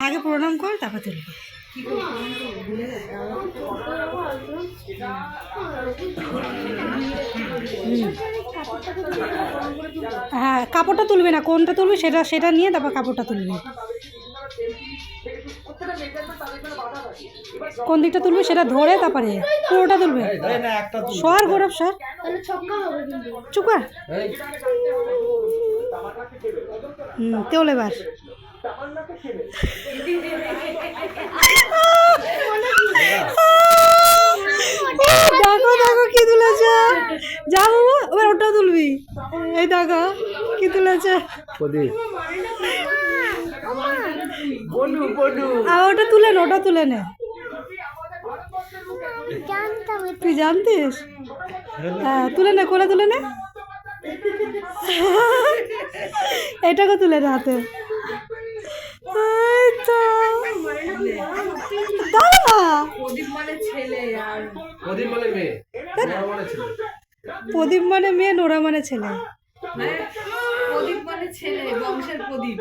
আগে প্রণাম কর তারপর তুলবি। হ্যাঁ, কাপড়টা তুলবি না, কোনটা তুলবি সেটা সেটা নিয়ে তারপর কাপড়টা তুলবি। কোন দিকটা তুলবি সেটা ধরে তারপরে পুরোটা তুলবে। সর গৌরব সর, চুকার তোল এবার। দেখো দেখো কি তুলেছে, যা বাবু এবার ওটা তুলবি। এই দেখো কি তুলেছে, আর ওটা তুলে নে, ওটা তুলে নে। তুই জানতিস? হ্যাঁ তুলে নে, কোলে তুলে নে, এটাকে তুলে নে হাতে। প্রদীপ মানে মেয়ে, নোরা মানে ছেলে। প্রদীপ মানে ছেলে, বংশের প্রদীপ।